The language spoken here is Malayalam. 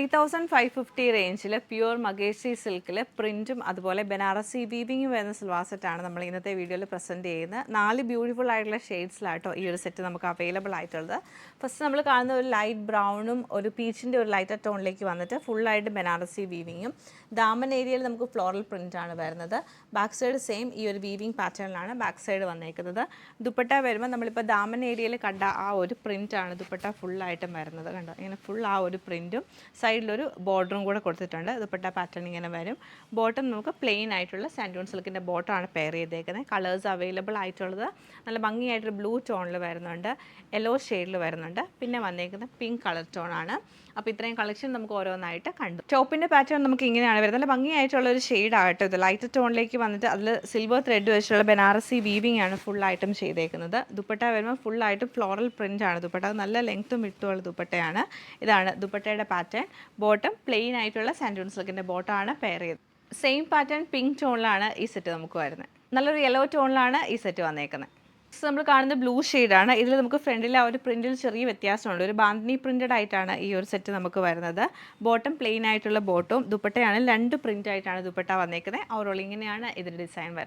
3550 റേഞ്ചിൽ പ്യുവർ മഗേഷി സിൽക്കിൽ പ്രിൻറ്റും അതുപോലെ ബനാറസി വീവിങ്ങും വരുന്ന സിൽവാർ സെറ്റാണ് നമ്മൾ ഇന്നത്തെ വീഡിയോയിൽ പ്രസൻറ്റ് ചെയ്യുന്നത്. 4 ബ്യൂട്ടിഫുൾ ആയിട്ടുള്ള ഷെയ്ഡ്സിലാട്ടോ ഈ ഒരു സെറ്റ് നമുക്ക് അവൈലബിൾ ആയിട്ടുള്ളത്. ഫസ്റ്റ് നമ്മൾ കാണുന്ന ഒരു ലൈറ്റ് ബ്രൗണും ഒരു പീച്ചിൻ്റെ ഒരു ലൈറ്റർ ടോണിലേക്ക് വന്നിട്ട് ഫുള്ളായിട്ട് ബനാറസി വീവിങ്ങും. ദാമൻ ഏരിയയിൽ നമുക്ക് ഫ്ലോറൽ പ്രിൻ്റാണ് വരുന്നത്. ബാക്ക് സൈഡ് സെയിം ഈ ഒരു വീവിങ് പാറ്റേണിലാണ് ബാക്ക് സൈഡ് വന്നേക്കുന്നത്. ദുപ്പട്ട വരുമ്പോൾ നമ്മളിപ്പോൾ ദാമൻ ഏരിയയിൽ കണ്ട ആ ഒരു പ്രിൻ്റാണ് ദുപ്പട്ട ഫുള്ളായിട്ടും വരുന്നത്. കണ്ടോ, ഇങ്ങനെ ഫുൾ ആ ഒരു പ്രിൻറ്റും സൈഡിലൊരു ബോർഡറും കൂടെ കൊടുത്തിട്ടുണ്ട്. ദുപ്പട്ട പാറ്റേൺ ഇങ്ങനെ വരും. ബോട്ടം നമുക്ക് പ്ലെയിൻ ആയിട്ടുള്ള സാൻഡൂൺ സിൽക്കിൻ്റെ ബോട്ടമാണ് പെയർ ചെയ്തേക്കുന്നത്. കളേഴ്സ് അവൈലബിൾ ആയിട്ടുള്ളത് നല്ല ഭംഗിയായിട്ടൊരു ബ്ലൂ ടോണിൽ വരുന്നുണ്ട്, യെല്ലോ ഷെയ്ഡിൽ വരുന്നുണ്ട്, പിന്നെ വന്നേക്കുന്നത് പിങ്ക് കളർ ടോണാണ്. അപ്പോൾ ഇത്രയും കളക്ഷൻ നമുക്ക് ഓരോന്നായിട്ട് കണ്ടു. ടോപ്പിൻ്റെ പാറ്റേൺ നമുക്ക് ഇങ്ങനെയാണ് വരുന്നത്. നല്ല ഭംഗിയായിട്ടുള്ളൊരു ഷെയ്ഡായിട്ട് ഇത് ലൈറ്റ് ടോണിലേക്ക് വന്നിട്ട് അതിൽ സിൽവർ ത്രെഡ് വെച്ചുള്ള ബനാറസി വീവിംഗ് ആണ് ഫുള്ളായിട്ടും ചെയ്തേക്കുന്നത്. ദുപ്പട്ട വരുമ്പോൾ ഫുള്ളായിട്ടും ഫ്ലോറൽ പ്രിൻ്റാണ് ദുപ്പട്ട. നല്ല ലെങ്ത്തും വിട്ടുള്ള ദുപ്പട്ടയാണ്. ഇതാണ് ദുപ്പട്ടയുടെ പാറ്റേൺ. ബോട്ടം പ്ലെയിൻ ആയിട്ടുള്ള സാൻഡൂൺ സിൽക്കിൻ്റെ ബോട്ടമാണ് പെയർ ചെയ്തത്. സെയിം പാറ്റേൺ പിങ്ക് ടോണിലാണ് ഈ സെറ്റ് നമുക്ക് വരുന്നത്. നല്ലൊരു യെല്ലോ ടോണിലാണ് ഈ സെറ്റ് വന്നേക്കുന്നത്. നമ്മൾ കാണുന്നത് ബ്ലൂ ഷെയ്ഡാണ്. ഇതിൽ നമുക്ക് ഫ്രണ്ടിൽ ആ ഒരു പ്രിൻറ്റിൽ ചെറിയ വ്യത്യാസമുണ്ട്. ഒരു ബാന്തിനി പ്രിൻറ്റഡ് ആയിട്ടാണ് ഈ ഒരു സെറ്റ് നമുക്ക് വരുന്നത്. ബോട്ടം പ്ലെയിൻ ആയിട്ടുള്ള ബോട്ടും ദുപ്പട്ടയാണ് 2 പ്രിൻ്റ് ആയിട്ടാണ് ദുപ്പട്ട വന്നേക്കുന്നത്. ഓവറോൾ ഇങ്ങനെയാണ് ഇതിൻ്റെ ഡിസൈൻ വരുന്നത്.